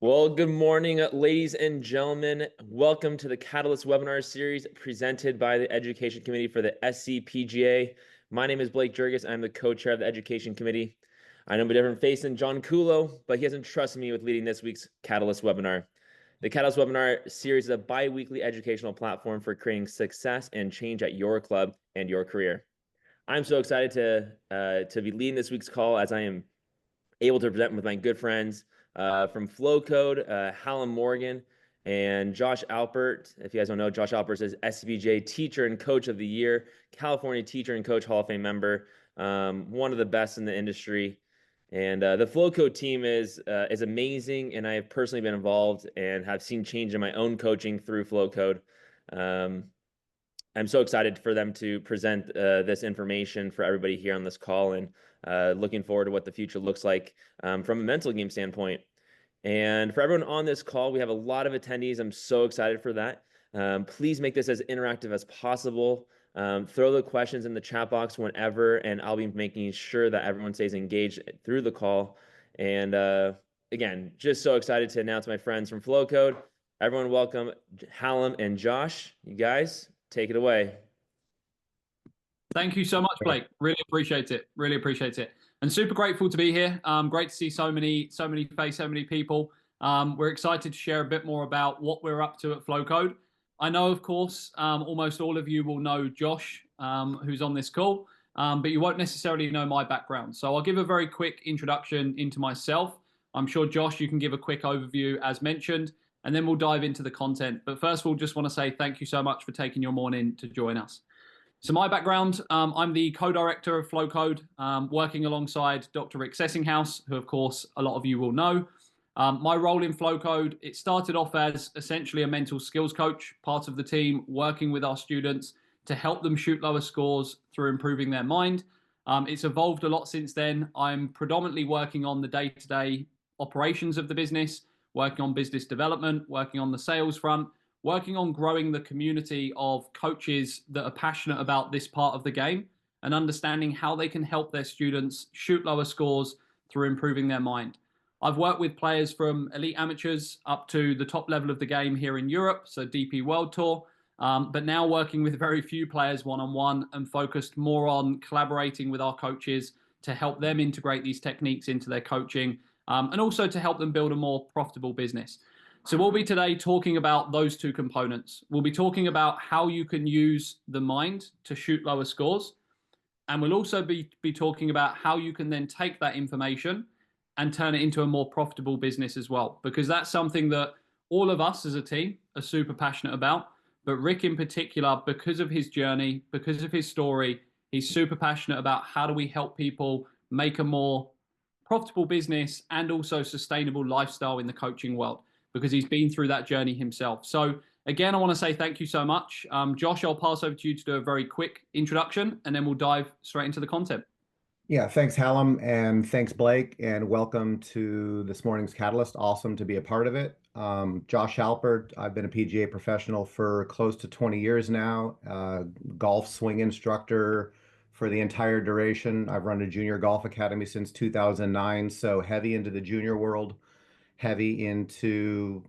Well, good morning, ladies and gentlemen. Welcome to the Catalyst webinar series presented by the Education Committee for the SCPGA. My name is Blake Jurgis. I'm the co-chair of the Education Committee. I know I'm a different face than John Kulo, but he hasn't trusted me with leading this week's Catalyst webinar. The Catalyst webinar series is a bi-weekly educational platform for creating success and change at your club and your career. I'm so excited to be leading this week's call as I am able to present with my good friends from FlowCode, Hallam Morgan, and Josh Alpert. If you guys don't know, Josh Alpert is SCPGA Teacher and Coach of the Year, California Teacher and Coach Hall of Fame member, one of the best in the industry. And the FlowCode team is amazing, and I have personally been involved and have seen change in my own coaching through FlowCode. I'm so excited for them to present this information for everybody here on this call, and looking forward to what the future looks like from a mental game standpoint. And for everyone on this call, we have a lot of attendees. I'm so excited for that. Please make this as interactive as possible. Throw the questions in the chat box whenever, and I'll be making sure that everyone stays engaged through the call. And again, just so excited to announce my friends from FlowCode. Everyone welcome Hallam and Josh. You guys, take it away. Thank you so much, Blake. Really appreciate it. Really appreciate it. And super grateful to be here. Great to see so many faces, so many people. We're excited to share a bit more about what we're up to at FlowCode. I know, of course, almost all of you will know Josh, who's on this call, but you won't necessarily know my background. So I'll give a very quick introduction into myself. I'm sure, Josh, you can give a quick overview as mentioned, and then we'll dive into the content. But first of all, just want to say thank you so much for taking your morning to join us. So my background, I'm the co-director of FlowCode, working alongside Dr. Rick Sessinghaus, who of course a lot of you will know. My role in FlowCode, it started off as essentially a mental skills coach, part of the team working with our students to help them shoot lower scores through improving their mind. It's evolved a lot since then. I'm predominantly working on the day-to-day operations of the business, working on business development, working on the sales front, working on growing the community of coaches that are passionate about this part of the game and understanding how they can help their students shoot lower scores through improving their mind. I've worked with players from elite amateurs up to the top level of the game here in Europe, so DP World Tour, but now working with very few players one-on-one and focused more on collaborating with our coaches to help them integrate these techniques into their coaching and also to help them build a more profitable business. So we'll be today talking about those two components. We'll be talking about how you can use the mind to shoot lower scores. And we'll also be talking about how you can then take that information and turn it into a more profitable business as well. Because that's something that all of us as a team are super passionate about. But Rick in particular, because of his journey, because of his story, he's super passionate about how do we help people make a more profitable business and also sustainable lifestyle in the coaching world, because he's been through that journey himself. So again, I want to say thank you so much. Josh, I'll pass over to you to do a very quick introduction, and then we'll dive straight into the content. Yeah, thanks, Hallam, and thanks, Blake, and welcome to this morning's Catalyst. Awesome to be a part of it. Josh Alpert, I've been a PGA professional for close to 20 years now, golf swing instructor for the entire duration. I've run a junior golf academy since 2009, so heavy into the junior world, heavy into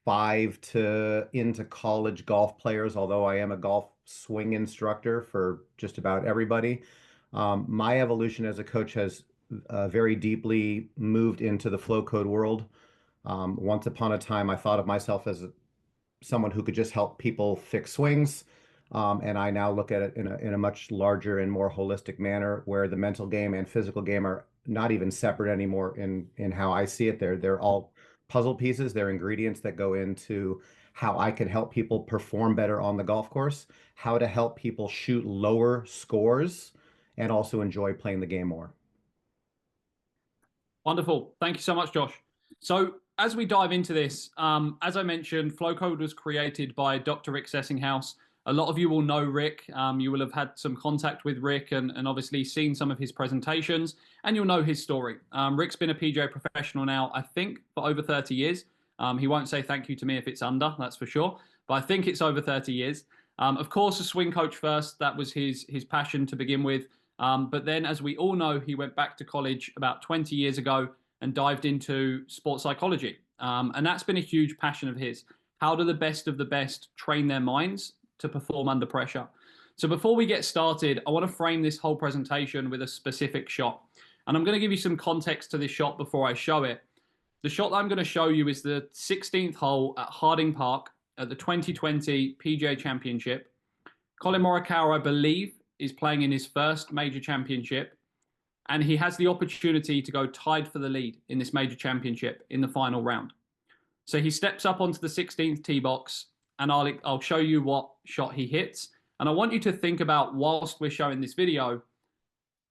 into college golf players, although I am a golf swing instructor for just about everybody. My evolution as a coach has very deeply moved into the FlowCode world. Once upon a time, I thought of myself as someone who could just help people fix swings. And I now look at it in a much larger and more holistic manner, where the mental game and physical game are not even separate anymore in how I see it. They're all puzzle pieces. They're ingredients that go into how I can help people perform better on the golf course, how to help people shoot lower scores, and also enjoy playing the game more. Wonderful. Thank you so much, Josh. So as we dive into this, as I mentioned, FlowCode was created by Dr. Rick Sessinghaus. A lot of you will know Rick. You will have had some contact with Rick and obviously seen some of his presentations, and you'll know his story. Rick's been a PGA professional now, I think, for over 30 years. He won't say thank you to me if it's under, that's for sure, but I think it's over 30 years. Of course, a swing coach first. That was his passion to begin with. But then, as we all know, he went back to college about 20 years ago and dived into sports psychology. And that's been a huge passion of his. How do the best of the best train their minds to perform under pressure? So before we get started, I want to frame this whole presentation with a specific shot. And I'm going to give you some context to this shot before I show it. The shot that I'm going to show you is the 16th hole at Harding Park at the 2020 PGA Championship. Collin Morikawa, I believe, is playing in his first major championship, and he has the opportunity to go tied for the lead in this major championship in the final round. So he steps up onto the 16th tee box, and I'll show you what shot he hits. And I want you to think about, whilst we're showing this video,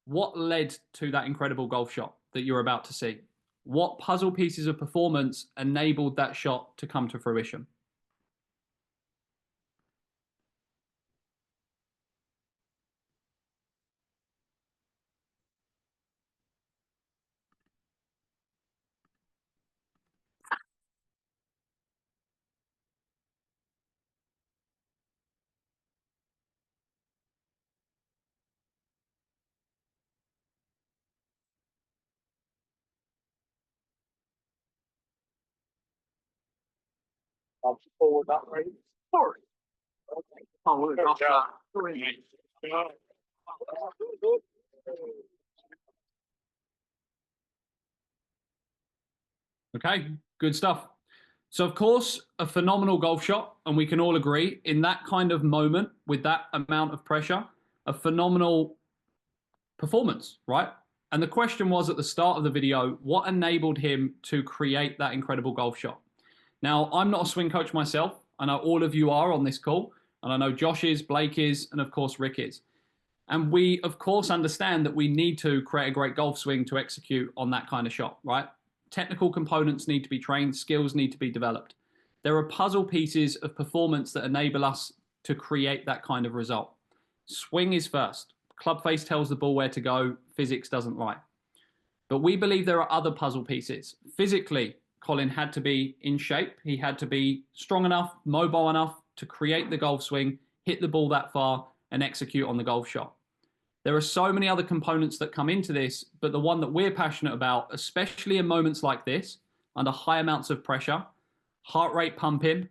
what led to that incredible golf shot that you're about to see. What puzzle pieces of performance enabled that shot to come to fruition? Forward that way. Forward. Okay, good stuff. So of course, a phenomenal golf shot, and we can all agree in that kind of moment with that amount of pressure, a phenomenal performance, right? And the question was at the start of the video, what enabled him to create that incredible golf shot? Now, I'm not a swing coach myself. I know all of you are on this call, and I know Josh is, Blake is, and of course, Rick is. And we, of course, understand that we need to create a great golf swing to execute on that kind of shot, right? Technical components need to be trained, skills need to be developed. There are puzzle pieces of performance that enable us to create that kind of result. Swing is first. Club face tells the ball where to go. Physics doesn't lie. But we believe there are other puzzle pieces. Physically, Collin had to be in shape. He had to be strong enough, mobile enough to create the golf swing, hit the ball that far, and execute on the golf shot. There are so many other components that come into this, but the one that we're passionate about, especially in moments like this, under high amounts of pressure, heart rate pumping,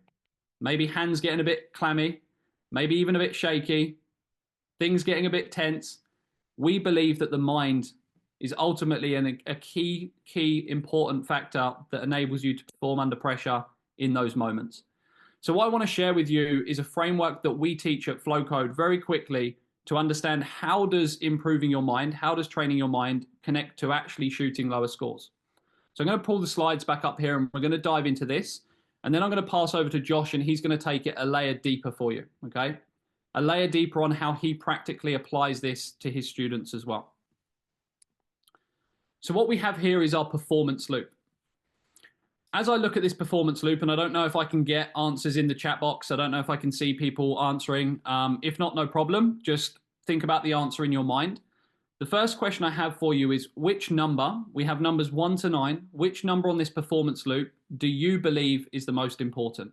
maybe hands getting a bit clammy, maybe even a bit shaky, things getting a bit tense, we believe that the mind is ultimately a key important factor that enables you to perform under pressure in those moments. So what I want to share with you is a framework that we teach at FlowCode very quickly to understand how does improving your mind, how does training your mind connect to actually shooting lower scores. So I'm going to pull the slides back up here and we're going to dive into this. And then I'm going to pass over to Josh and he's going to take it a layer deeper for you, okay? A layer deeper on how he practically applies this to his students as well. So what we have here is our performance loop. As I look at this performance loop, and I don't know if I can get answers in the chat box, I don't know if I can see people answering. If not, no problem. Just think about the answer in your mind. The first question I have for you is which number, we have numbers 1 to 9, which number on this performance loop do you believe is the most important?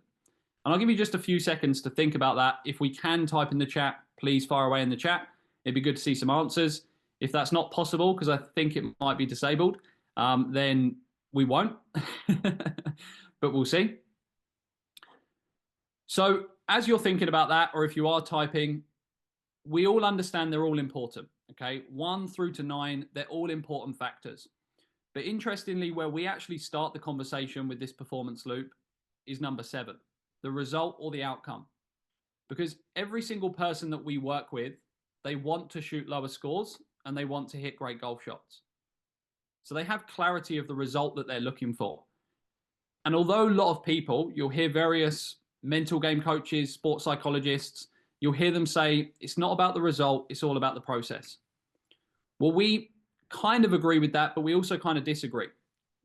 And I'll give you just a few seconds to think about that. If we can type in the chat, please fire away in the chat. It'd be good to see some answers. If that's not possible, because I think it might be disabled, then we won't, but we'll see. So as you're thinking about that, or if you are typing, we all understand they're all important, okay? 1 through to 9, they're all important factors. But interestingly, where we actually start the conversation with this performance loop is number 7, the result or the outcome. Because every single person that we work with, they want to shoot lower scores and they want to hit great golf shots. So they have clarity of the result that they're looking for. And although a lot of people, you'll hear various mental game coaches, sports psychologists, you'll hear them say, it's not about the result, it's all about the process. Well, we kind of agree with that, but we also kind of disagree.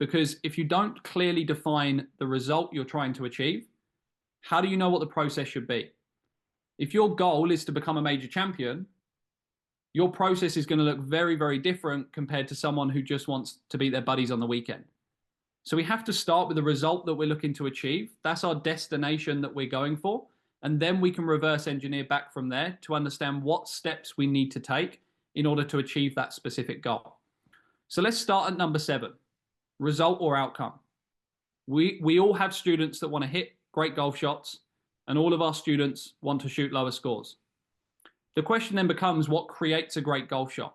Because if you don't clearly define the result you're trying to achieve, how do you know what the process should be? If your goal is to become a major champion, your process is going to look very, very different compared to someone who just wants to beat their buddies on the weekend. So we have to start with the result that we're looking to achieve. That's our destination that we're going for. And then we can reverse engineer back from there to understand what steps we need to take in order to achieve that specific goal. So let's start at number 7, result or outcome. We all have students that want to hit great golf shots, and all of our students want to shoot lower scores. The question then becomes, what creates a great golf shot?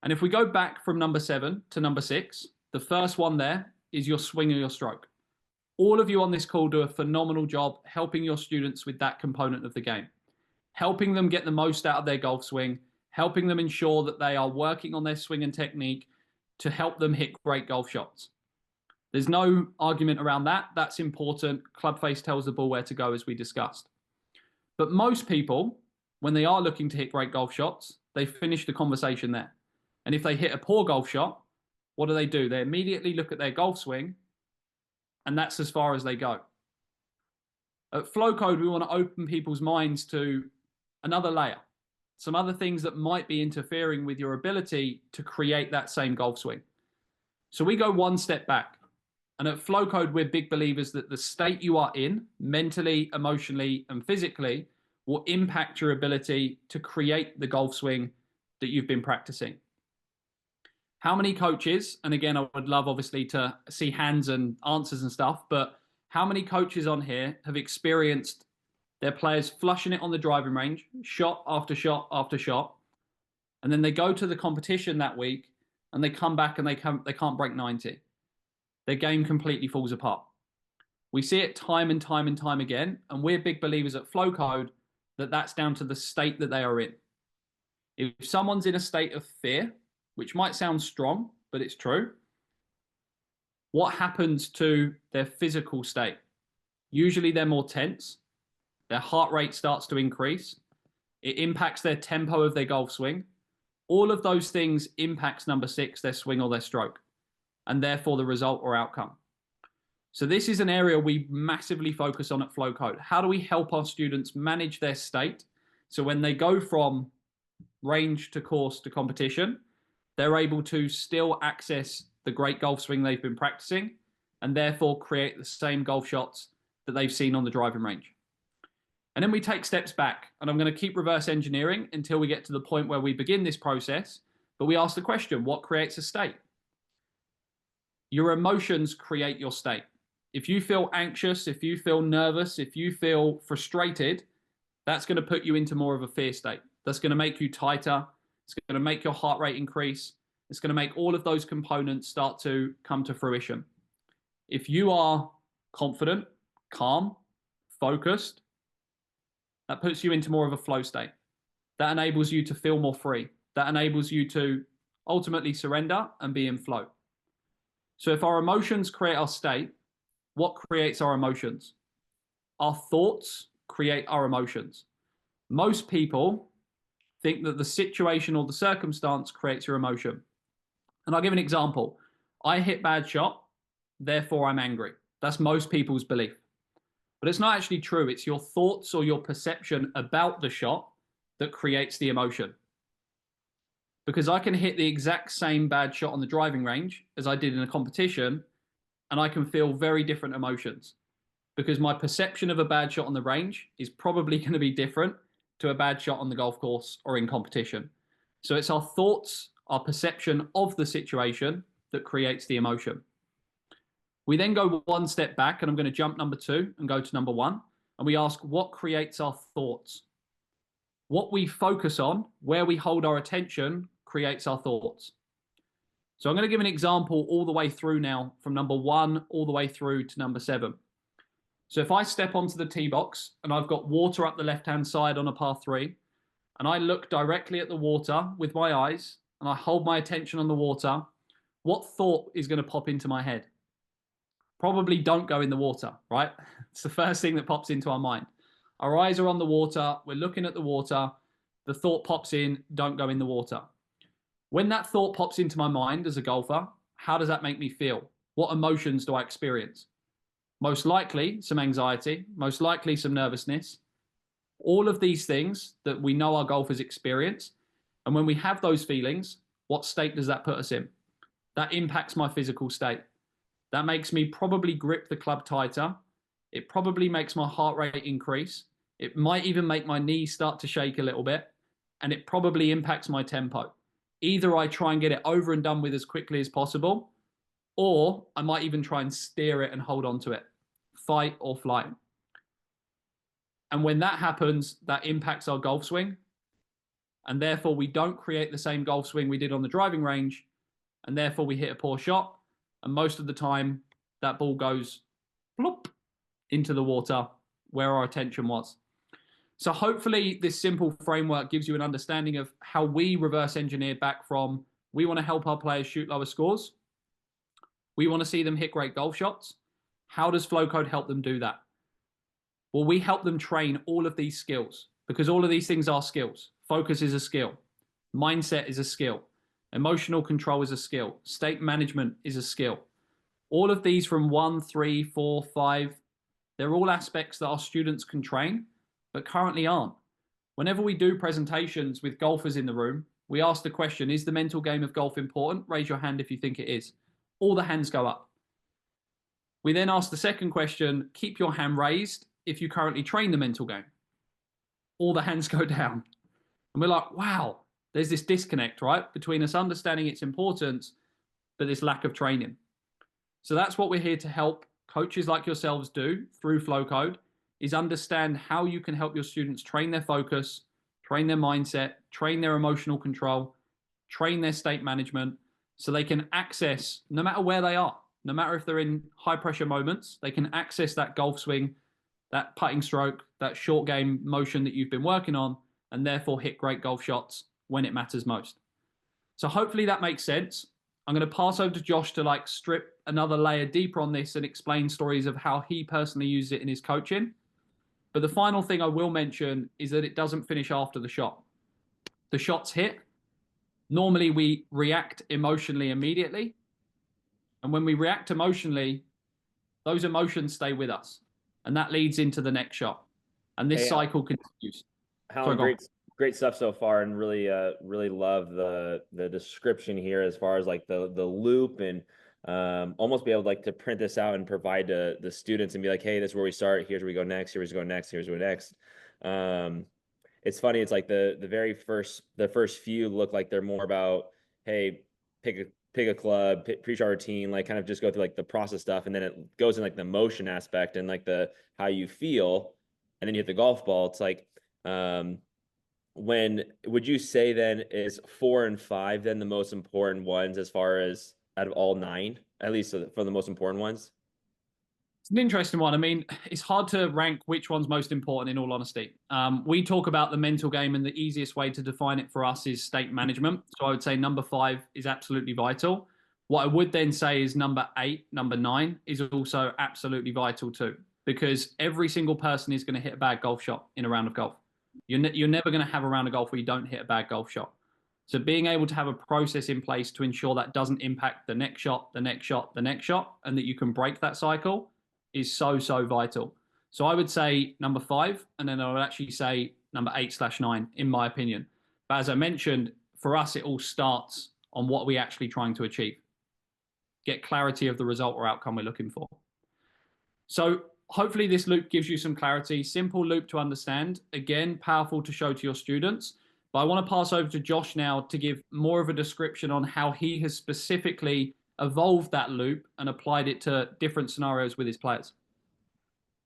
And if we go back from number 7 to number 6, the first one there is your swing or your stroke. All of you on this call do a phenomenal job helping your students with that component of the game, helping them get the most out of their golf swing, helping them ensure that they are working on their swing and technique to help them hit great golf shots. There's no argument around that. That's important. Club face tells the ball where to go, as we discussed. But most people, when they are looking to hit great golf shots, they finish the conversation there. And if they hit a poor golf shot, what do? They immediately look at their golf swing, and that's as far as they go. At FlowCode, we want to open people's minds to another layer, some other things that might be interfering with your ability to create that same golf swing. So we go one step back. And at FlowCode, we're big believers that the state you are in, mentally, emotionally, and physically, will impact your ability to create the golf swing that you've been practicing. How many coaches, and again, I would love obviously to see hands and answers and stuff, but how many coaches on here have experienced their players flushing it on the driving range, shot after shot after shot, and then they go to the competition that week and they come back and they can't break 90? Their game completely falls apart. We see it time and time and time again, and we're big believers at FlowCode that that's down to the state that they are in. If someone's in a state of fear, which might sound strong, but it's true, what happens to their physical state? Usually they're more tense, their heart rate starts to increase, it impacts their tempo of their golf swing. All of those things impacts number 6, their swing or their stroke, and therefore the result or outcome. So this is an area we massively focus on at FlowCode. How do we help our students manage their state so when they go from range to course to competition, they're able to still access the great golf swing they've been practicing and therefore create the same golf shots that they've seen on the driving range. And then we take steps back, and I'm going to keep reverse engineering until we get to the point where we begin this process, but we ask the question, what creates a state? Your emotions create your state. If you feel anxious, if you feel nervous, if you feel frustrated, that's going to put you into more of a fear state. That's going to make you tighter. It's going to make your heart rate increase. It's going to make all of those components start to come to fruition. If you are confident, calm, focused, that puts you into more of a flow state. That enables you to feel more free. That enables you to ultimately surrender and be in flow. So if our emotions create our state, what creates our emotions? Our thoughts create our emotions. Most people think that the situation or the circumstance creates your emotion. And I'll give an example. I hit bad shot, therefore I'm angry. That's most people's belief. But it's not actually true. It's your thoughts or your perception about the shot that creates the emotion. Because I can hit the exact same bad shot on the driving range as I did in a competition, and I can feel very different emotions. Because my perception of a bad shot on the range is probably going to be different to a bad shot on the golf course or in competition. So it's our thoughts, our perception of the situation that creates the emotion. We then go one step back, and I'm going to jump number 2 and go to number 1. And we ask, what creates our thoughts? What we focus on, where we hold our attention, creates our thoughts. So I'm going to give an example all the way through now, from number 1 all the way through to number 7. So if I step onto the tee box and I've got water up the left-hand side on a par 3, and I look directly at the water with my eyes, and I hold my attention on the water, what thought is going to pop into my head? Probably don't go in the water, right? It's the first thing that pops into our mind. Our eyes are on the water, we're looking at the water, the thought pops in, don't go in the water. When that thought pops into my mind as a golfer, how does that make me feel? What emotions do I experience? Most likely some anxiety, most likely some nervousness. All of these things that we know our golfers experience. And when we have those feelings, what state does that put us in? That impacts my physical state. That makes me probably grip the club tighter. It probably makes my heart rate increase. It might even make my knees start to shake a little bit. And it probably impacts my tempo. Either I try and get it over and done with as quickly as possible, or I might even try and steer it and hold on to it, fight or flight. And when that happens, that impacts our golf swing. And therefore, we don't create the same golf swing we did on the driving range. And therefore, we hit a poor shot. And most of the time, that ball goes plop into the water where our attention was. So hopefully, this simple framework gives you an understanding of how we reverse engineer back from we want to help our players shoot lower scores. We want to see them hit great golf shots. How does FlowCode help them do that? Well, we help them train all of these skills because all of these things are skills. Focus is a skill. Mindset is a skill. Emotional control is a skill. State management is a skill. All of these from 1, 3, 4, 5, they're all aspects that our students can train, but currently aren't. Whenever we do presentations with golfers in the room, we ask the question, is the mental game of golf important? Raise your hand if you think it is. All the hands go up. We then ask the second question, keep your hand raised if you currently train the mental game. All the hands go down. And we're like, wow, there's this disconnect, right? Between us understanding its importance, but this lack of training. So that's what we're here to help coaches like yourselves do through FlowCode, is understand how you can help your students train their focus, train their mindset, train their emotional control, train their state management, so they can access, no matter where they are, no matter if they're in high pressure moments, they can access that golf swing, that putting stroke, that short game motion that you've been working on, and therefore hit great golf shots when it matters most. So hopefully that makes sense. I'm going to pass over to Josh to strip another layer deeper on this and explain stories of how he personally uses it in his coaching. But the final thing I will mention is that it doesn't finish after the shot. The shot's hit. Normally we react emotionally immediately. And when we react emotionally, those emotions stay with us. And that leads into the next shot. And this cycle continues. Howard, great stuff so far, and really love the description here as far as the loop, and almost be able to print this out and provide to the students and be like, hey, this is where we start. Here's where we go next. Here's where we go next. Here's where we go next. It's funny. It's like the first few look like they're more about, hey, pick a club, pre-shot routine, kind of just go through the process stuff, and then it goes in the motion aspect and the how you feel, and then you hit the golf ball. It's when would you say then is 4 and 5 then the most important ones as far as out of all 9, at least for the most important ones? It's an interesting one. I mean, it's hard to rank which one's most important, in all honesty. We talk about the mental game, and the easiest way to define it for us is state management. So I would say number 5 is absolutely vital. What I would then say is number 8, number 9 is also absolutely vital too, because every single person is going to hit a bad golf shot in a round of golf. You're never going to have a round of golf where you don't hit a bad golf shot. So being able to have a process in place to ensure that doesn't impact the next shot, the next shot, the next shot, and that you can break that cycle is so vital. So I would say number 5, and then I would actually say number 8/9, in my opinion. But as I mentioned, for us, it all starts on what we're actually trying to achieve. Get clarity of the result or outcome we're looking for. So hopefully this loop gives you some clarity. Simple loop to understand. Again, powerful to show to your students. But I want to pass over to Josh now to give more of a description on how he has specifically evolved that loop and applied it to different scenarios with his players.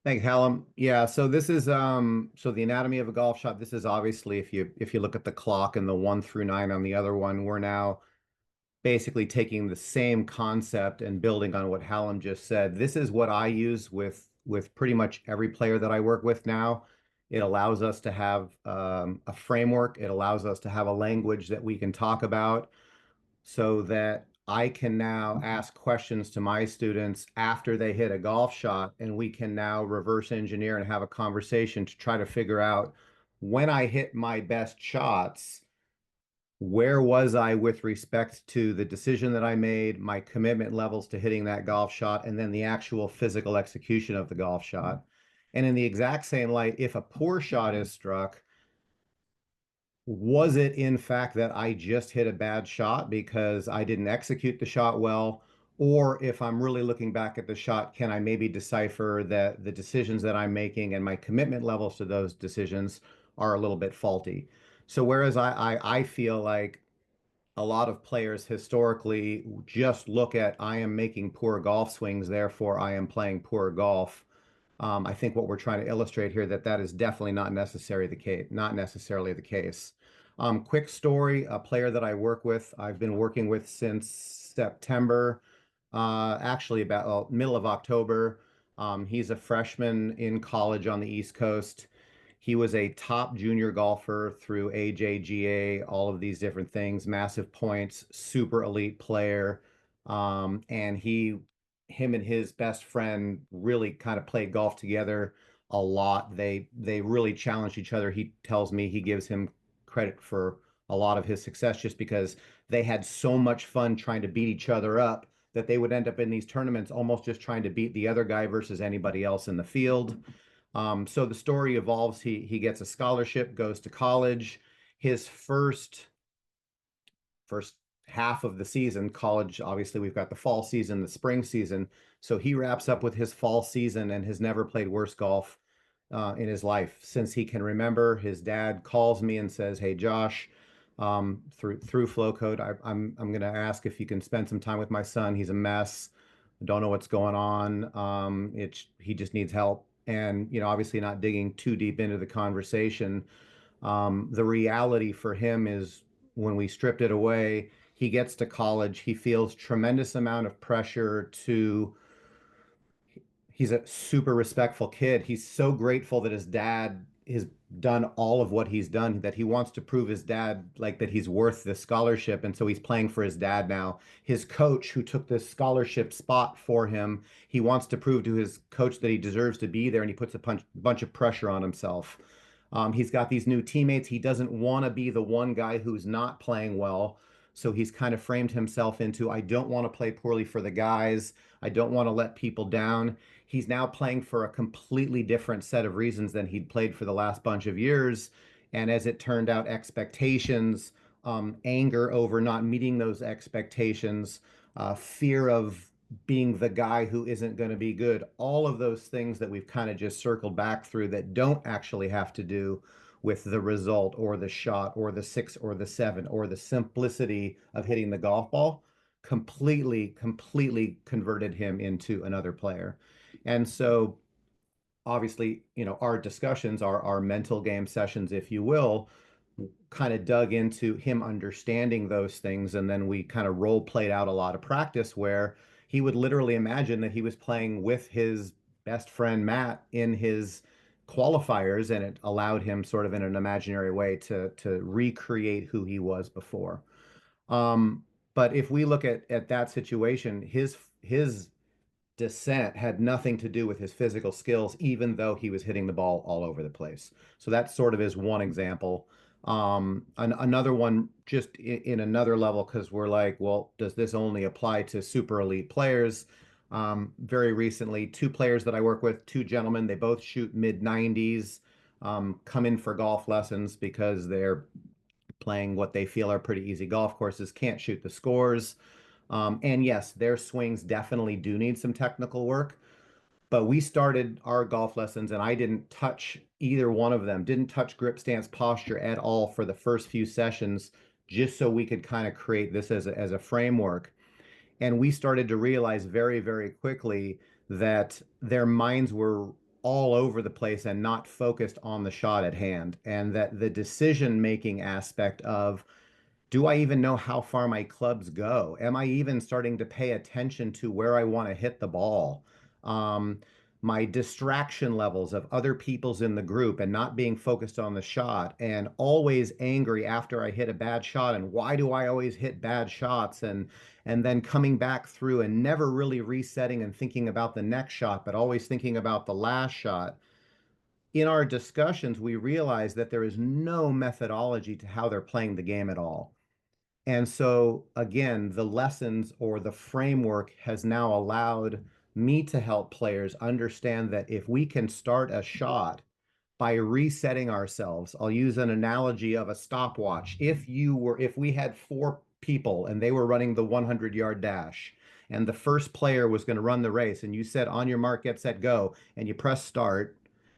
Thanks, Hallam. Yeah, so this is so the anatomy of a golf shot. This is obviously, if you look at the clock and the 1 through 9 on the other one, we're now basically taking the same concept and building on what Hallam just said. This is what I use with pretty much every player that I work with now. It allows us to have a framework. It allows us to have a language that we can talk about, so that I can now ask questions to my students after they hit a golf shot, and we can now reverse engineer and have a conversation to try to figure out, when I hit my best shots, where was I with respect to the decision that I made, my commitment levels to hitting that golf shot, and then the actual physical execution of the golf shot. And in the exact same light, if a poor shot is struck, was it in fact that I just hit a bad shot because I didn't execute the shot well? Or if I'm really looking back at the shot, can I maybe decipher that the decisions that I'm making and my commitment levels to those decisions are a little bit faulty? So whereas I feel like a lot of players historically just look at, I am making poor golf swings, therefore I am playing poor golf. I think what we're trying to illustrate here that is definitely not necessarily the case. Quick story, a player that I work with, I've been working with since September, actually about middle of October. He's a freshman in college on the East Coast. He was a top junior golfer through AJGA, all of these different things, massive points, super elite player. And him and his best friend really kind of played golf together a lot. They really challenged each other. He tells me he gives him credit for a lot of his success just because they had so much fun trying to beat each other up that they would end up in these tournaments almost just trying to beat the other guy versus anybody else in the field. So the story evolves. He gets a scholarship, goes to college. His first half of the season, college, obviously we've got the fall season, the spring season. So he wraps up with his fall season and has never played worse golf in his life since he can remember. His dad calls me and says, "Hey, Josh, through FlowCode, I'm going to ask if you can spend some time with my son. He's a mess. Don't know what's going on. He just needs help." And, obviously not digging too deep into the conversation. The reality for him is when we stripped it away, he gets to college, he feels tremendous amount of pressure he's a super respectful kid. He's so grateful that his dad has done all of what he's done, that he wants to prove his dad like that he's worth this scholarship. And so he's playing for his dad now. His coach who took this scholarship spot for him, he wants to prove to his coach that he deserves to be there, and he puts a bunch of pressure on himself. He's got these new teammates. He doesn't want to be the one guy who's not playing well. So he's kind of framed himself into, I don't want to play poorly for the guys. I don't want to let people down. He's now playing for a completely different set of reasons than he'd played for the last bunch of years. And as it turned out, expectations, anger over not meeting those expectations, fear of being the guy who isn't going to be good, all of those things that we've kind of just circled back through that don't actually have to do with the result or the shot or the 6 or the 7 or the simplicity of hitting the golf ball, completely converted him into another player. And so obviously, our discussions, our mental game sessions, if you will, kind of dug into him understanding those things. And then we kind of role played out a lot of practice where he would literally imagine that he was playing with his best friend, Matt, in his qualifiers. And it allowed him sort of in an imaginary way to recreate who he was before. But if we look at that situation, his descent had nothing to do with his physical skills, even though he was hitting the ball all over the place. So that sort of is one example. Another one, just in another level, because we're like, well, does this only apply to super elite players? Very recently, 2 players that I work with, 2 gentlemen, they both shoot mid 90s, come in for golf lessons because they're playing what they feel are pretty easy golf courses, can't shoot the scores. And yes, their swings definitely do need some technical work. But we started our golf lessons and I didn't touch either one of them, didn't touch grip stance posture at all for the first few sessions, just so we could kind of create this as a framework. And we started to realize very, very quickly that their minds were all over the place and not focused on the shot at hand. And that the decision-making aspect of, do I even know how far my clubs go? Am I even starting to pay attention to where I want to hit the ball? My distraction levels of other people's in the group and not being focused on the shot, and always angry after I hit a bad shot. And why do I always hit bad shots? And then coming back through and never really resetting and thinking about the next shot, but always thinking about the last shot. In our discussions, we realized that there is no methodology to how they're playing the game at all. And so, again, the lessons or the framework has now allowed me to help players understand that if we can start a shot by resetting ourselves, I'll use an analogy of a stopwatch. If we had 4 people and they were running the 100-yard dash, and the first player was going to run the race, and you said, on your mark, get set, go, and you press start,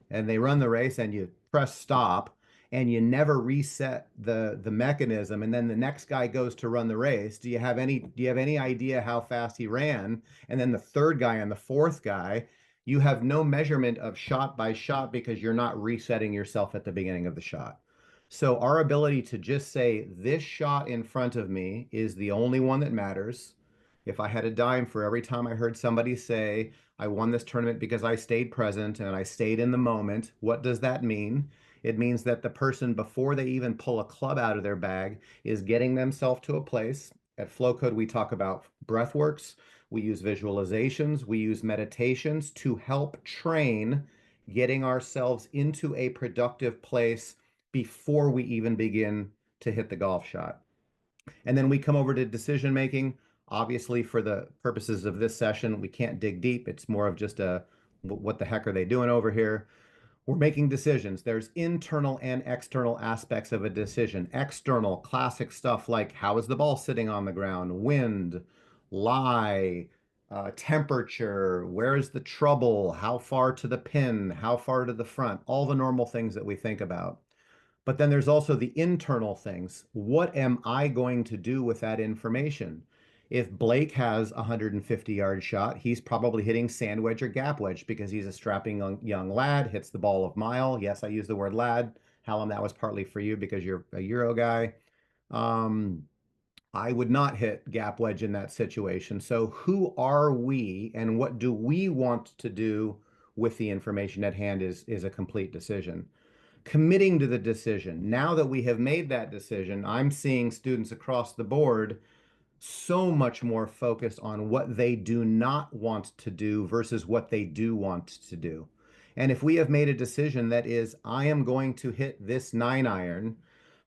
and they run the race and you press stop, and you never reset the mechanism, and then the next guy goes to run the race, do you have any idea how fast he ran? And then the third guy and the fourth guy, you have no measurement of shot by shot because you're not resetting yourself at the beginning of the shot. So our ability to just say this shot in front of me is the only one that matters. If I had a dime for every time I heard somebody say, I won this tournament because I stayed present and I stayed in the moment, what does that mean? It means that the person, before they even pull a club out of their bag, is getting themselves to a place. At FlowCode, we talk about breathworks, we use visualizations, we use meditations to help train getting ourselves into a productive place before we even begin to hit the golf shot. And then we come over to decision making. Obviously, for the purposes of this session, we can't dig deep. It's more of just a what the heck are they doing over here? We're making decisions. There's internal and external aspects of a decision. External, classic stuff like how is the ball sitting on the ground, wind, lie, temperature, where's the trouble, how far to the pin, how far to the front, all the normal things that we think about. But then there's also the internal things. What am I going to do with that information? If Blake has a 150-yard shot, he's probably hitting sand wedge or gap wedge because he's a strapping young lad, hits the ball a mile. Yes, I use the word lad. Hallam, that was partly for you because you're a Euro guy. I would not hit gap wedge in that situation. So who are we and what do we want to do with the information at hand is a complete decision. Committing to the decision. Now that we have made that decision, I'm seeing students across the board so much more focused on what they do not want to do versus what they do want to do. And if we have made a decision that is, I am going to hit this 9-iron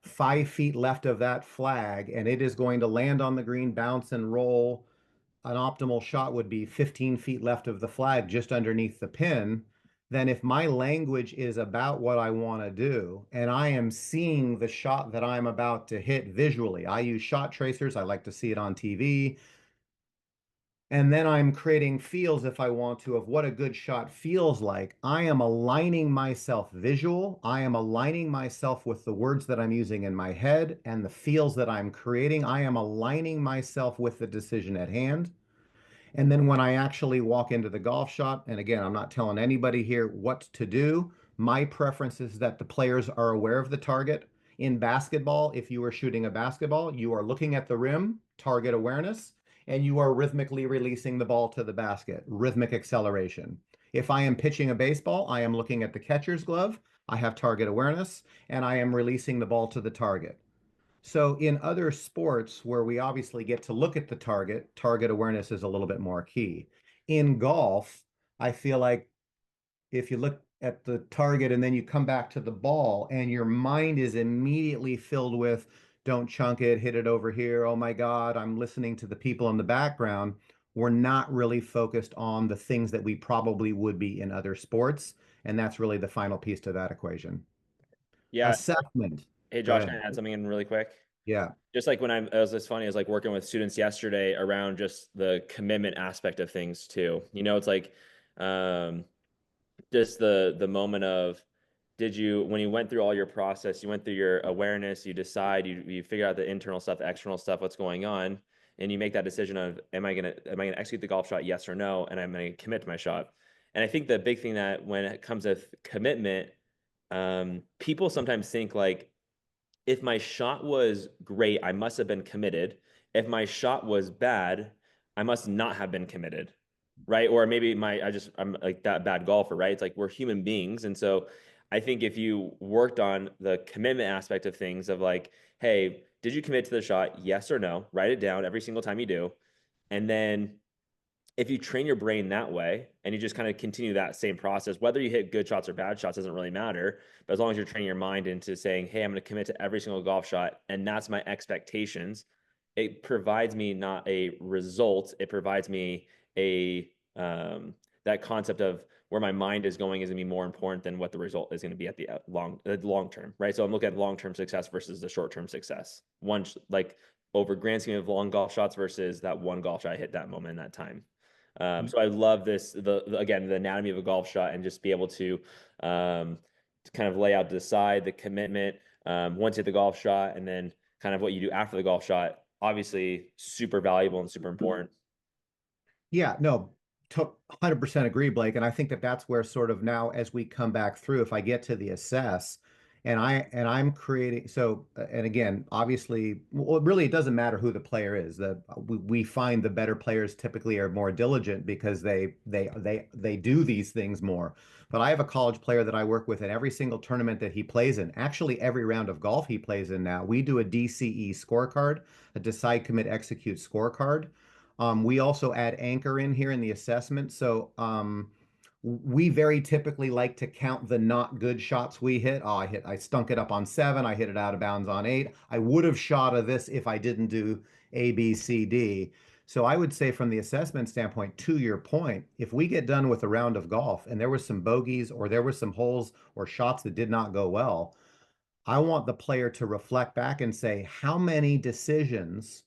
5 feet left of that flag, and it is going to land on the green, bounce and roll, an optimal shot would be 15 feet left of the flag just underneath the pin, then if my language is about what I want to do and I am seeing the shot that I'm about to hit visually, I use shot tracers. I like to see it on TV. And then I'm creating feels if I want to of what a good shot feels like. I am aligning myself visual. I am aligning myself with the words that I'm using in my head and the feels that I'm creating. I am aligning myself with the decision at hand. And then when I actually walk into the golf shot, and again, I'm not telling anybody here what to do. My preference is that the players are aware of the target. In basketball, if you are shooting a basketball, you are looking at the rim, target awareness, and you are rhythmically releasing the ball to the basket, rhythmic acceleration. If I am pitching a baseball, I am looking at the catcher's glove, I have target awareness, and I am releasing the ball to the target. So in other sports where we obviously get to look at the target awareness is a little bit more key. In golf, I feel like if you look at the target and then you come back to the ball and your mind is immediately filled with, don't chunk it, hit it over here, oh my God, I'm listening to the people in the background, we're not really focused on the things that we probably would be in other sports. And that's really the final piece to that equation. Yeah. Assessment. Hey, Go Josh, ahead. can I add something in really quick? Yeah. Just like when it was just funny, I was like working with students yesterday around just the commitment aspect of things too. It's like just the moment of, when you went through all your process, you went through your awareness, you decide, you figure out the internal stuff, the external stuff, what's going on, and you make that decision of, am I gonna execute the golf shot, yes or no, and I'm gonna commit to my shot. And I think the big thing that when it comes to commitment, people sometimes think like, if my shot was great, I must have been committed. If my shot was bad, I must not have been committed, right? Or maybe I'm like that bad golfer, right? It's like we're human beings. And so I think if you worked on the commitment aspect of things of like, hey, did you commit to the shot? Yes or no? Write it down every single time you do. And then if you train your brain that way and you just kind of continue that same process, whether you hit good shots or bad shots doesn't really matter. But as long as you're training your mind into saying, hey, I'm going to commit to every single golf shot, and that's my expectations, it provides me not a result. It provides me that concept of where my mind is going is going to be more important than what the result is going to be at the long term, right? So I'm looking at long-term success versus the short-term success. One, like over grand scheme of long golf shots versus that one golf shot I hit that moment in that time. So I love this, again, the anatomy of a golf shot, and just be able to kind of lay out to the side, the commitment, once you hit the golf shot, and then kind of what you do after the golf shot, obviously super valuable and super important. Yeah, no, 100% agree, Blake. And I think that that's where sort of now as we come back through, if I get to the assess and I'm creating, so, and again, obviously, well, really, it doesn't matter who the player is. We find the better players typically are more diligent because they do these things more. But I have a college player that I work with in every single tournament that he plays in. Actually, every round of golf he plays in now, we do a DCE scorecard, a decide, commit, execute scorecard. We also add anchor in here in the assessment. So we very typically like to count the not good shots we hit. Oh, I stunk it up on 7. I hit it out of bounds on 8. I would have shot of this if I didn't do A, B, C, D. So I would say from the assessment standpoint, to your point, if we get done with a round of golf and there was some bogeys or there were some holes or shots that did not go well, I want the player to reflect back and say, how many decisions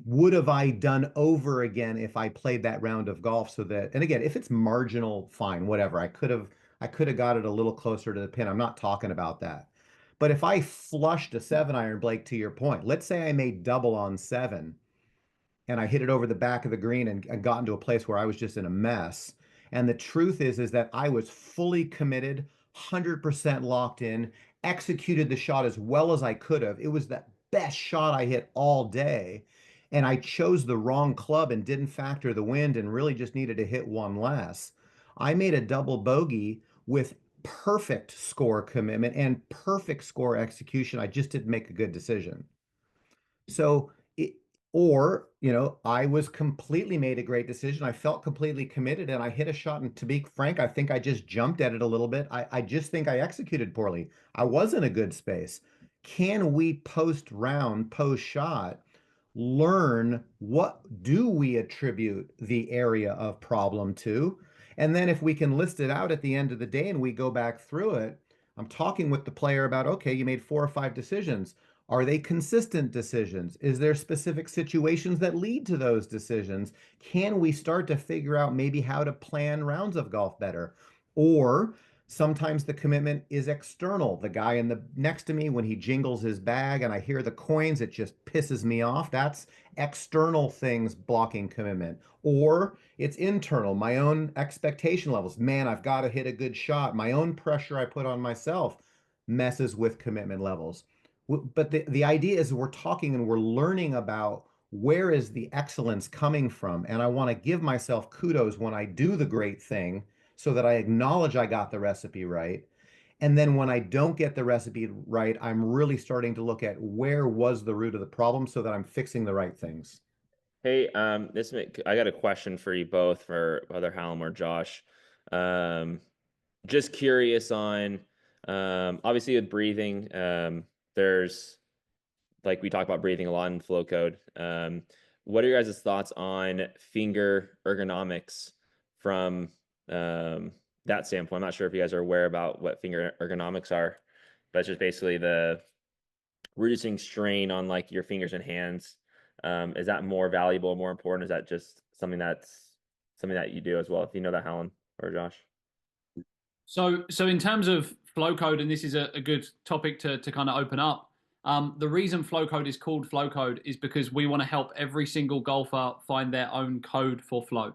would have I done over again if I played that round of golf? So that, and again, if it's marginal, fine, whatever. I could have got it a little closer to the pin. I'm not talking about that. But if I flushed a 7-iron, Blake, to your point, let's say I made double on 7 and I hit it over the back of the green and got into a place where I was just in a mess. And the truth is that I was fully committed, 100% locked in, executed the shot as well as I could have. It was the best shot I hit all day. And I chose the wrong club and didn't factor the wind and really just needed to hit one less. I made a double bogey with perfect score commitment and perfect score execution. I just didn't make a good decision. So, or, I was completely made a great decision. I felt completely committed and I hit a shot. And to be frank, I think I just jumped at it a little bit. I just think I executed poorly. I was in a good space. Can we post round, post shot, learn what do we attribute the area of problem to? And then if we can list it out at the end of the day and we go back through it, I'm talking with the player about, okay, you made 4 or 5 decisions. Are they consistent decisions? Is there specific situations that lead to those decisions? Can we start to figure out maybe how to plan rounds of golf better? Or sometimes the commitment is external. The guy next to me, when he jingles his bag and I hear the coins, it just pisses me off. That's external things blocking commitment. Or it's internal, my own expectation levels. Man, I've got to hit a good shot. My own pressure I put on myself messes with commitment levels. But the idea is we're talking and we're learning about where is the excellence coming from. And I want to give myself kudos when I do the great thing so that I acknowledge I got the recipe right. And then when I don't get the recipe right, I'm really starting to look at where was the root of the problem so that I'm fixing the right things. Hey, I got a question for you both, for whether Hallam or Josh. Just curious on, obviously with breathing, there's, like we talk about breathing a lot in FlowCode. What are your guys' thoughts on finger ergonomics from that standpoint? I'm not sure if you guys are aware about what finger ergonomics are, but it's just basically the reducing strain on like your fingers and hands. Is that more valuable, more important? Is that just something that you do as well? If you know that, Hallam or Josh. So in terms of FlowCode, and this is a good topic to kind of open up, the reason FlowCode is called FlowCode is because we want to help every single golfer find their own code for flow.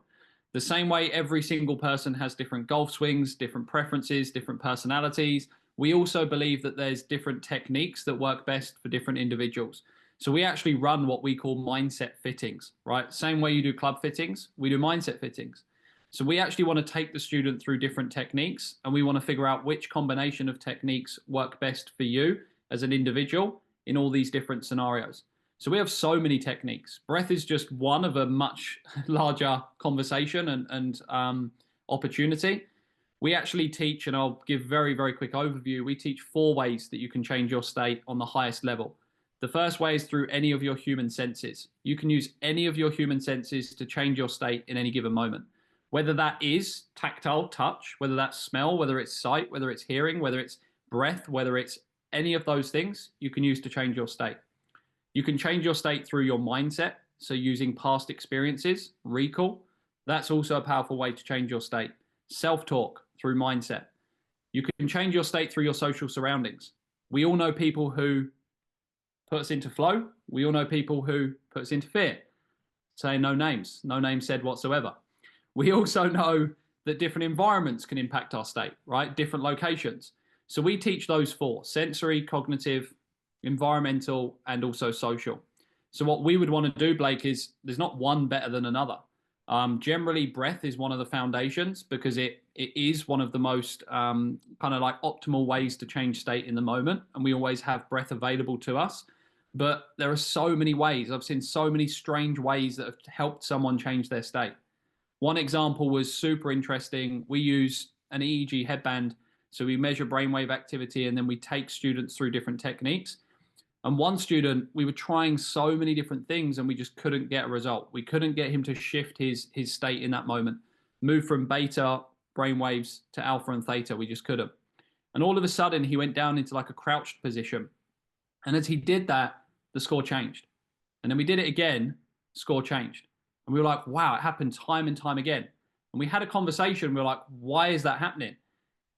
The same way every single person has different golf swings, different preferences, different personalities, we also believe that there's different techniques that work best for different individuals. So we actually run what we call mindset fittings, right? Same way you do club fittings, we do mindset fittings. So we actually want to take the student through different techniques and we want to figure out which combination of techniques work best for you as an individual in all these different scenarios. So we have so many techniques. Breath is just one of a much larger conversation and opportunity. We actually teach, and I'll give very, very quick overview. We teach 4 ways that you can change your state on the highest level. The first way is through any of your human senses. You can use any of your human senses to change your state in any given moment. Whether that is tactile touch, whether that's smell, whether it's sight, whether it's hearing, whether it's breath, whether it's any of those things, you can use to change your state. You can change your state through your mindset. So using past experiences, recall, that's also a powerful way to change your state. Self-talk through mindset. You can change your state through your social surroundings. We all know people who put us into flow. We all know people who put us into fear. Say no names said whatsoever. We also know that different environments can impact our state, right? Different locations. So we teach those four: sensory, cognitive, environmental, and also social. So what we would want to do, Blake, is there's not one better than another. Generally, breath is one of the foundations because it is one of the most kind of like optimal ways to change state in the moment. And we always have breath available to us. But there are so many ways. I've seen so many strange ways that have helped someone change their state. One example was super interesting. We use an EEG headband. So we measure brainwave activity and then we take students through different techniques. And one student, we were trying so many different things and we just couldn't get a result. We couldn't get him to shift his state in that moment, move from beta brainwaves to alpha and theta. We just couldn't. And all of a sudden he went down into like a crouched position. And as he did that, the score changed. And then we did it again, score changed. And we were like, wow, it happened time and time again. And we had a conversation. We were like, why is that happening?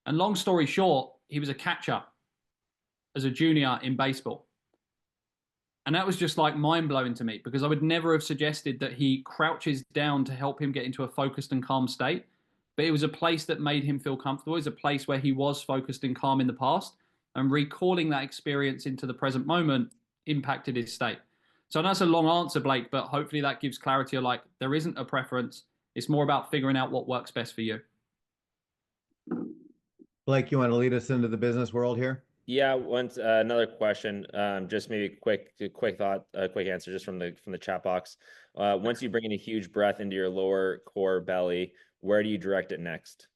And long story short, he was a catcher as a junior in baseball. And that was just like mind blowing to me because I would never have suggested that he crouches down to help him get into a focused and calm state. But it was a place that made him feel comfortable. It was a place where he was focused and calm in the past. And recalling that experience into the present moment impacted his state. So I know that's a long answer, Blake, but hopefully that gives clarity of like, there isn't a preference. It's more about figuring out what works best for you. Blake, you want to lead us into the business world here? Yeah, once another question, just maybe quick thought, quick answer just from the chat box. Once you bring in a huge breath into your lower core belly, where do you direct it next?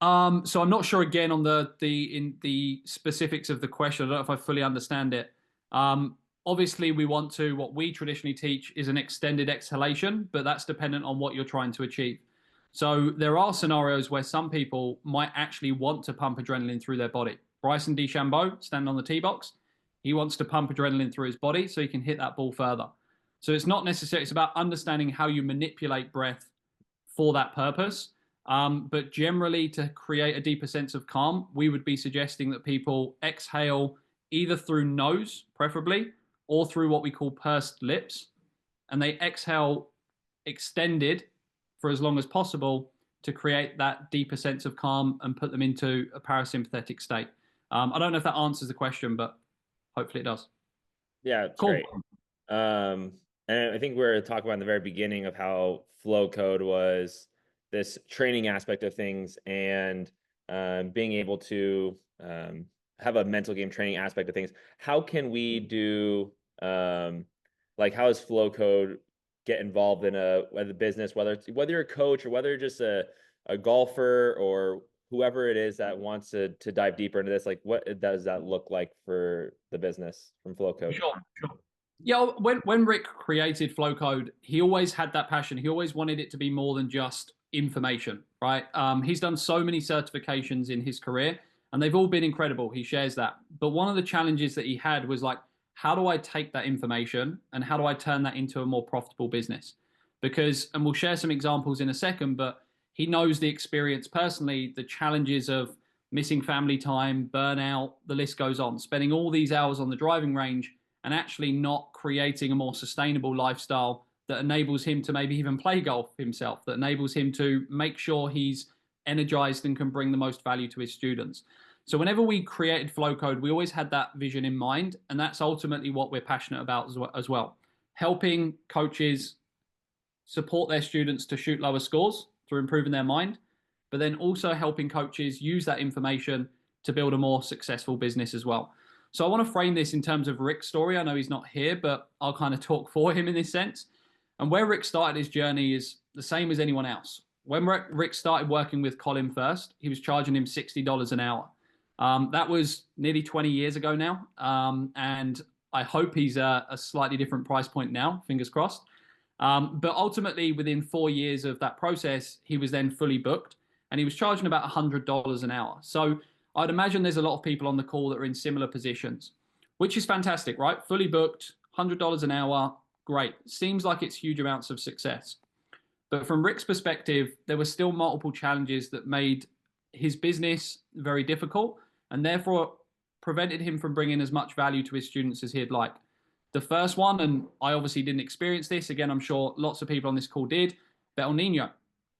So I'm not sure again on the specifics of the question. I don't know if I fully understand it. Obviously we want to, what we traditionally teach is an extended exhalation, but that's dependent on what you're trying to achieve. So there are scenarios where some people might actually want to pump adrenaline through their body. Bryson DeChambeau, standing on the tee box, he wants to pump adrenaline through his body so he can hit that ball further. So it's not necessarily, it's about understanding how you manipulate breath for that purpose. But generally to create a deeper sense of calm, we would be suggesting that people exhale either through nose, preferably, or through what we call pursed lips. And they exhale extended for as long as possible to create that deeper sense of calm and put them into a parasympathetic state. I don't know if that answers the question, but hopefully it does. Yeah, it's cool. Great. And I think we were talking about in the very beginning of how FlowCode was this training aspect of things and being able to have a mental game training aspect of things. How can we do, like how does FlowCode get involved in a business, whether you're a coach or whether you're just a golfer or whoever it is that wants to dive deeper into this, like what does that look like for the business from FlowCode? Sure. Yeah, when Rick created FlowCode, he always had that passion. He always wanted it to be more than just information, right? He's done so many certifications in his career and they've all been incredible. He shares that. But one of the challenges that he had was like, how do I take that information and how do I turn that into a more profitable business? Because, and we'll share some examples in a second, but he knows the experience personally, the challenges of missing family time, burnout, the list goes on, spending all these hours on the driving range and actually not creating a more sustainable lifestyle that enables him to maybe even play golf himself, that enables him to make sure he's energized and can bring the most value to his students. So whenever we created FlowCode, we always had that vision in mind, and that's ultimately what we're passionate about as well. Helping coaches support their students to shoot lower scores through improving their mind, but then also helping coaches use that information to build a more successful business as well. So I want to frame this in terms of Rick's story. I know he's not here, but I'll kind of talk for him in this sense. And where Rick started his journey is the same as anyone else. When Rick started working with Colin first, he was charging him $60 an hour. That was nearly 20 years ago now. And I hope he's a slightly different price point now, fingers crossed. But ultimately, within 4 years of that process, he was then fully booked and he was charging about $100 an hour. So I'd imagine there's a lot of people on the call that are in similar positions, which is fantastic, right? Fully booked, $100 an hour, great. Seems like it's huge amounts of success. But from Rick's perspective, there were still multiple challenges that made his business very difficult and therefore prevented him from bringing as much value to his students as he'd like. The first one, and I obviously didn't experience this, again, I'm sure lots of people on this call did, but El Nino.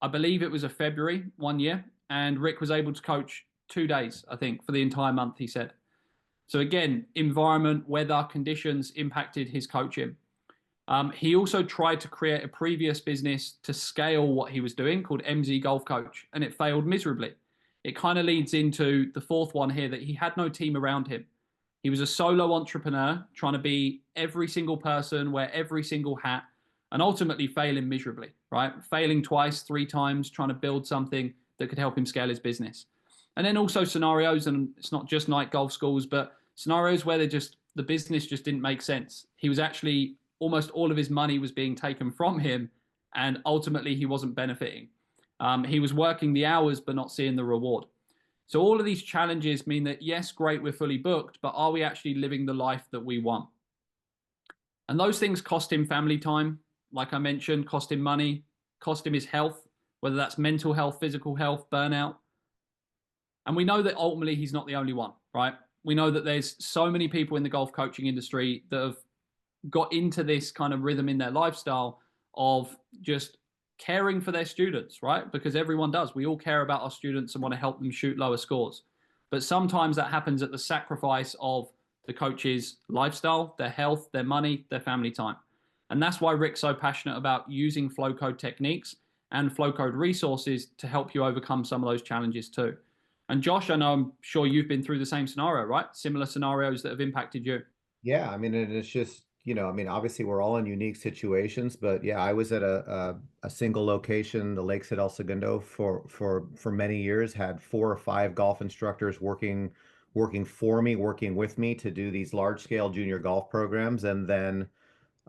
I believe it was a February one year, and Rick was able to coach 2 days, I think, for the entire month, he said. So again, environment, weather, conditions impacted his coaching. He also tried to create a previous business to scale what he was doing called MZ Golf Coach, and it failed miserably. It kind of leads into the fourth one here, that he had no team around him. He was a solo entrepreneur trying to be every single person, wear every single hat, and ultimately failing miserably, right? Failing twice, 3 times, trying to build something that could help him scale his business. And then also scenarios, and it's not just night golf schools, but scenarios where the business just didn't make sense. He was actually, almost all of his money was being taken from him, and ultimately he wasn't benefiting. He was working the hours, but not seeing the reward. So all of these challenges mean that, yes, great, we're fully booked, but are we actually living the life that we want? And those things cost him family time, like I mentioned, cost him money, cost him his health, whether that's mental health, physical health, burnout. And we know that ultimately he's not the only one, right? We know that there's so many people in the golf coaching industry that have got into this kind of rhythm in their lifestyle of just caring for their students, right? Because everyone does. We all care about our students and want to help them shoot lower scores. But sometimes that happens at the sacrifice of the coach's lifestyle, their health, their money, their family time. And that's why Rick's so passionate about using FlowCode techniques and FlowCode resources to help you overcome some of those challenges too. And Josh, I'm sure you've been through the same scenario, right? Similar scenarios that have impacted you. Yeah, I mean, and it's just, obviously we're all in unique situations, but yeah, I was at a single location, the Lakes at El Segundo, for many years, had 4 or 5 golf instructors working for me, working with me to do these large scale junior golf programs. And then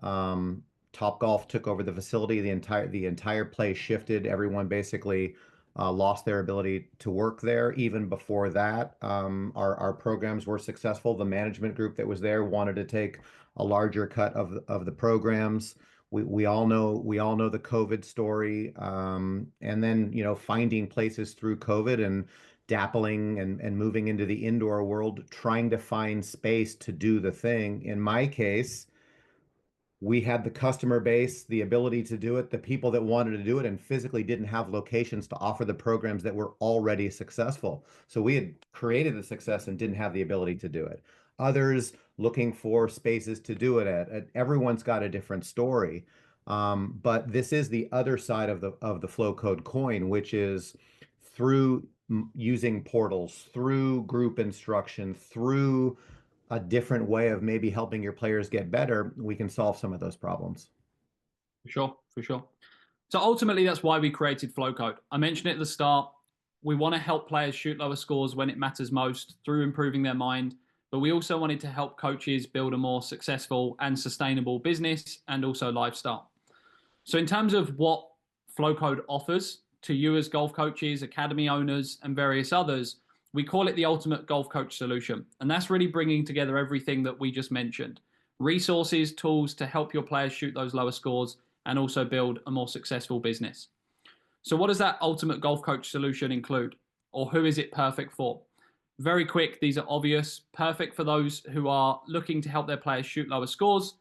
Top Golf took over the facility. The entire place shifted. Everyone basically lost their ability to work there. Even before that, our programs were successful. The management group that was there wanted to take a larger cut of the programs. We all know the COVID story, and then finding places through COVID and dappling and moving into the indoor world, trying to find space to do the thing. In my case, we had the customer base, the ability to do it, the people that wanted to do it, and physically didn't have locations to offer the programs that were already successful. So we had created the success and didn't have the ability to do it. Others looking for spaces to do it at. Everyone's got a different story. But this is the other side of the FlowCode coin, which is through using portals, through group instruction, through a different way of maybe helping your players get better, we can solve some of those problems. For sure. So ultimately, that's why we created FlowCode. I mentioned it at the start. We want to help players shoot lower scores when it matters most through improving their mind. But we also wanted to help coaches build a more successful and sustainable business and also lifestyle. So in terms of what FlowCode offers to you as golf coaches, academy owners, and various others, we call it the ultimate golf coach solution. And that's really bringing together everything that we just mentioned. Resources, tools to help your players shoot those lower scores and also build a more successful business. So what does that ultimate golf coach solution include? Or who is it perfect for? Very quick, these are obvious. Perfect for those who are looking to help their players shoot lower scores.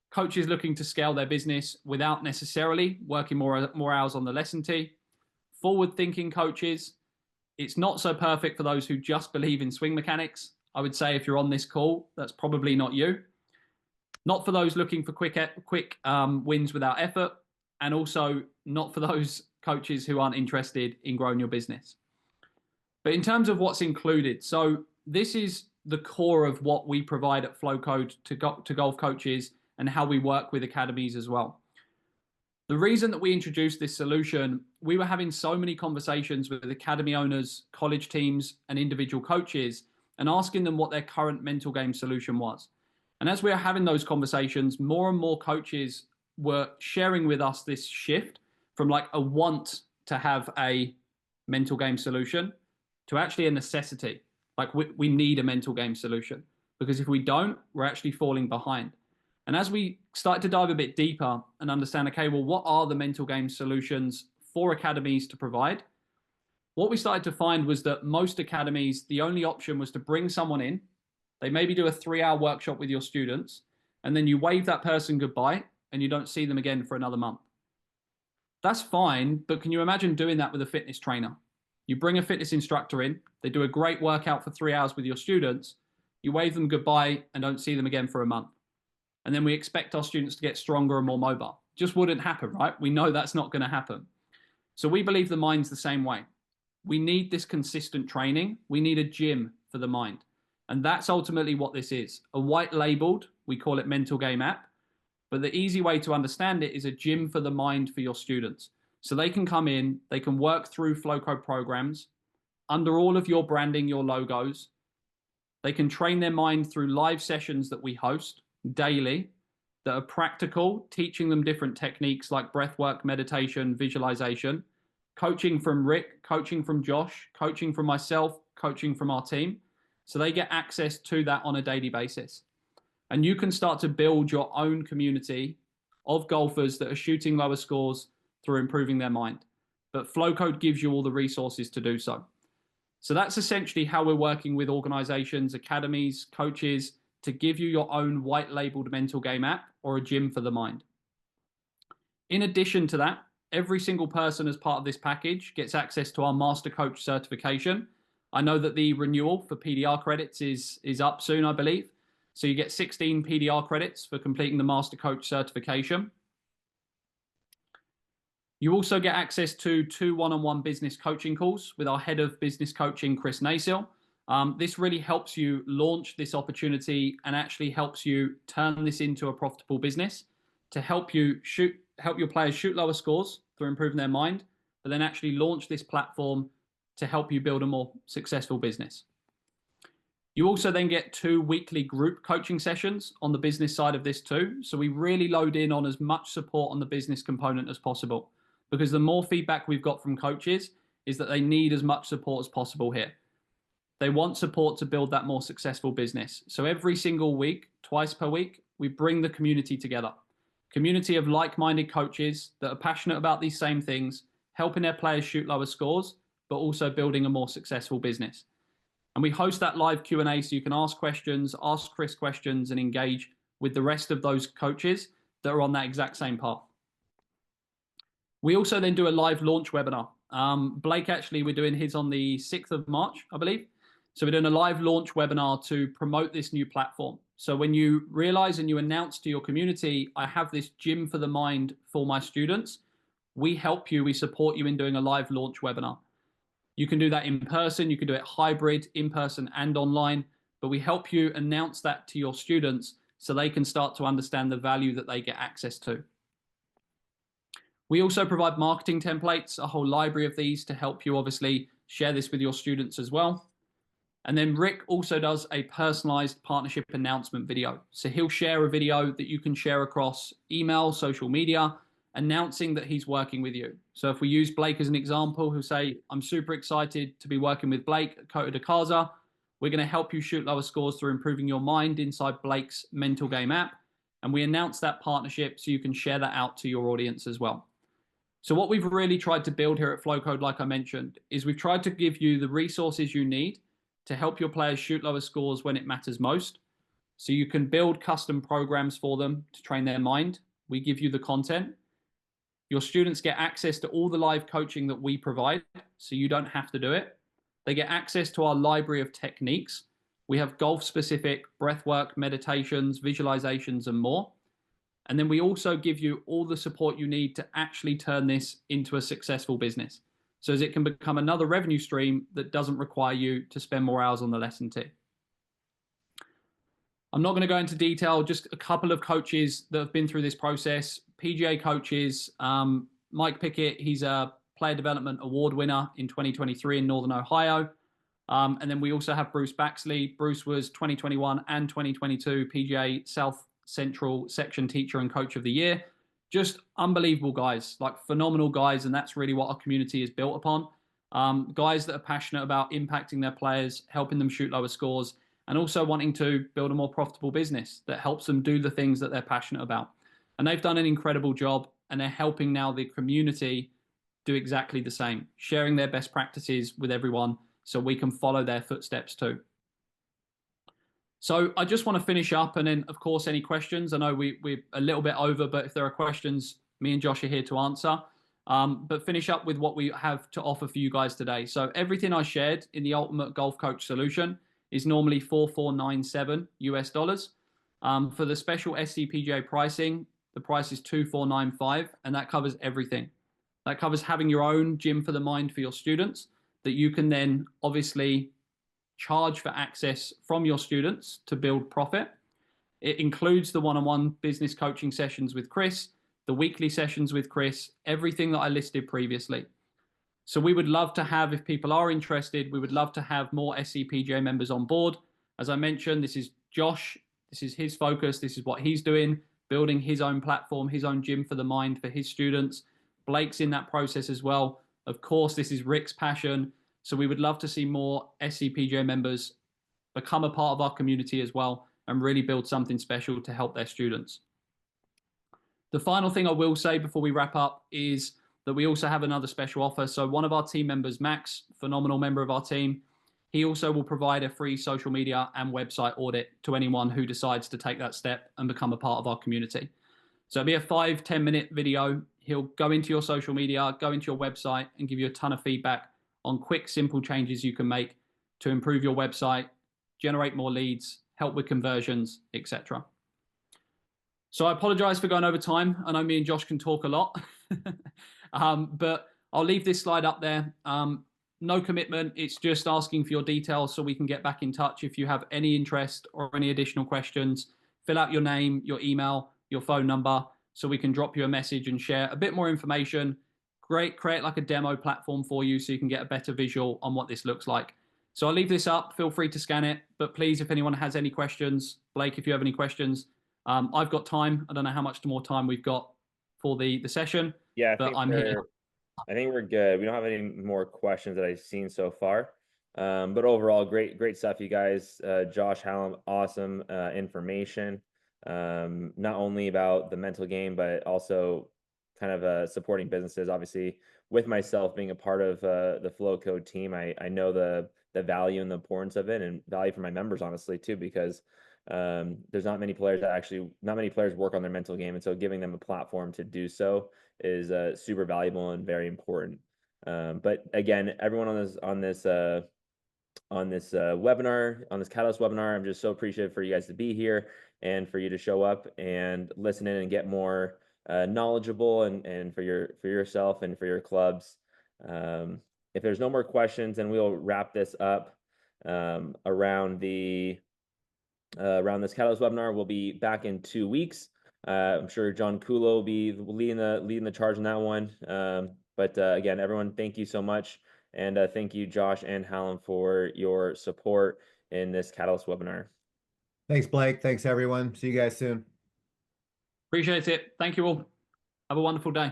Coaches looking to scale their business without necessarily working more hours on the lesson tee. Forward-thinking coaches. It's not so perfect for those who just believe in swing mechanics. I would say if you're on this call, that's probably not you. Not for those looking for quick wins without effort, and also not for those coaches who aren't interested in growing your business. But in terms of what's included, so this is the core of what we provide at FlowCode to golf coaches and how we work with academies as well. The reason that we introduced this solution, we were having so many conversations with academy owners, college teams, and individual coaches, and asking them what their current mental game solution was. And as we were having those conversations, more and more coaches were sharing with us this shift from like a want to have a mental game solution to actually a necessity. Like we need a mental game solution, because if we don't, we're actually falling behind. And as we started to dive a bit deeper and understand, okay, well, what are the mental game solutions for academies to provide? What we started to find was that most academies, the only option was to bring someone in. They maybe do a 3-hour workshop with your students, and then you wave that person goodbye and you don't see them again for another month. That's fine, but can you imagine doing that with a fitness trainer? You bring a fitness instructor in, they do a great workout for 3 hours with your students, you wave them goodbye and don't see them again for a month. And then we expect our students to get stronger and more mobile. Just wouldn't happen, right? We know that's not going to happen. So we believe the mind's the same way. We need this consistent training. We need a gym for the mind. And that's ultimately what this is. A white labeled, we call it mental game app. But the easy way to understand it is a gym for the mind for your students. So they can come in, they can work through FlowCode programs under all of your branding, your logos. They can train their mind through live sessions that we host daily that are practical, teaching them different techniques like breathwork, meditation, visualization, coaching from Rick, coaching from Josh, coaching from myself, coaching from our team. So they get access to that on a daily basis. And you can start to build your own community of golfers that are shooting lower scores through improving their mind. But FlowCode gives you all the resources to do so. So that's essentially how we're working with organizations, academies, coaches, to give you your own white labeled mental game app or a gym for the mind. In addition to that, every single person as part of this package gets access to our Master Coach certification. I know that the renewal for PDR credits is up soon, I believe. So you get 16 PDR credits for completing the Master Coach certification. You also get access to 2 one-on-one business coaching calls with our head of business coaching, Chris Nasil. This really helps you launch this opportunity and actually helps you turn this into a profitable business to help your players shoot lower scores through improving their mind, but then actually launch this platform to help you build a more successful business. You also then get 2 weekly group coaching sessions on the business side of this too. So we really load in on as much support on the business component as possible, because the more feedback we've got from coaches is that they need as much support as possible here. They want support to build that more successful business. So every single week, twice per week, we bring the community together. Community of like-minded coaches that are passionate about these same things, helping their players shoot lower scores, but also building a more successful business. And we host that live Q&A so you can ask questions, ask Chris questions, and engage with the rest of those coaches that are on that exact same path. We also then do a live launch webinar. Blake, actually, we're doing his on the 6th of March, I believe. So we're doing a live launch webinar to promote this new platform. So when you realize and you announce to your community, I have this gym for the mind for my students, we help you, we support you in doing a live launch webinar. You can do that in person, you can do it hybrid, in person and online, but we help you announce that to your students so they can start to understand the value that they get access to. We also provide marketing templates, a whole library of these to help you obviously share this with your students as well. And then Rick also does a personalized partnership announcement video. So he'll share a video that you can share across email, social media, announcing that he's working with you. So if we use Blake as an example, he'll say, I'm super excited to be working with Blake at Kota Dakaza. We're going to help you shoot lower scores through improving your mind inside Blake's mental game app. And we announce that partnership so you can share that out to your audience as well. So what we've really tried to build here at FlowCode, like I mentioned, is we've tried to give you the resources you need to help your players shoot lower scores when it matters most. So you can build custom programs for them to train their mind. We give you the content. Your students get access to all the live coaching that we provide, so you don't have to do it. They get access to our library of techniques. We have golf-specific breathwork, meditations, visualizations, and more. And then we also give you all the support you need to actually turn this into a successful business, so as it can become another revenue stream that doesn't require you to spend more hours on the lesson tee. I'm not going to go into detail, just a couple of coaches that have been through this process. PGA coaches, Mike Pickett, he's a Player Development Award winner in 2023 in Northern Ohio. And then we also have Bruce Baxley. Bruce was 2021 and 2022 PGA South Central Section Teacher and Coach of the Year. Just unbelievable guys, like phenomenal guys, and that's really what our community is built upon. Guys that are passionate about impacting their players, helping them shoot lower scores, and also wanting to build a more profitable business that helps them do the things that they're passionate about. And they've done an incredible job, and they're helping now the community do exactly the same, sharing their best practices with everyone so we can follow their footsteps too. So I just want to finish up, and then of course any questions. I know we're a little bit over, but if there are questions, me and Josh are here to answer. But finish up with what we have to offer for you guys today. So everything I shared in the Ultimate Golf Coach Solution is normally $4,497 US. For the special SCPGA pricing, the price is $2,495, and that covers everything. That covers having your own gym for the mind for your students that you can then obviously charge for access from your students to build profit. It includes the one-on-one business coaching sessions with Chris, the weekly sessions with Chris, everything that I listed previously. So we would love to have, if people are interested, we would love to have more SCPGA members on board. As I mentioned, this is Josh. This is his focus. This is what he's doing, building his own platform, his own gym for the mind for his students. Blake's in that process as well. Of course, this is Rick's passion. So we would love to see more SCPGA members become a part of our community as well and really build something special to help their students. The final thing I will say before we wrap up is that we also have another special offer. So one of our team members, Max, phenomenal member of our team, he also will provide a free social media and website audit to anyone who decides to take that step and become a part of our community. So it'll be a 5-10 minute video. He'll go into your social media, go into your website, and give you a ton of feedback on quick, simple changes you can make to improve your website, generate more leads, help with conversions, etc. So I apologize for going over time. I know me and Josh can talk a lot, but I'll leave this slide up there. No commitment. It's just asking for your details so we can get back in touch. If you have any interest or any additional questions, fill out your name, your email, your phone number, so we can drop you a message and share a bit more information. Create like a demo platform for you so you can get a better visual on what this looks like. So I'll leave this up. Feel free to scan it. But please, if anyone has any questions, Blake, if you have any questions, I've got time. I don't know how much more time we've got for the session. Yeah, but I'm here. I think we're good. We don't have any more questions that I've seen so far. But overall, great stuff, you guys. Josh, Hallam, awesome information. Not only about the mental game, but also kind of supporting businesses. Obviously, with myself being a part of the FlowCode team, I know the value and the importance of it, and value for my members, honestly, too, because there's not many players work on their mental game, and so giving them a platform to do so is super valuable and very important. But again, everyone on this webinar, on this Catalyst webinar, I'm just so appreciative for you guys to be here and for you to show up and listen in and get more knowledgeable and for yourself and for your clubs. If there's no more questions, then we'll wrap this up around this Catalyst webinar. We'll be back in 2 weeks. I'm sure John Kulo will be leading the charge on that one. But again, everyone, thank you so much. And thank you, Josh and Hallam, for your support in this Catalyst webinar. Thanks, Blake. Thanks, everyone. See you guys soon. Appreciate it. Thank you all. Have a wonderful day.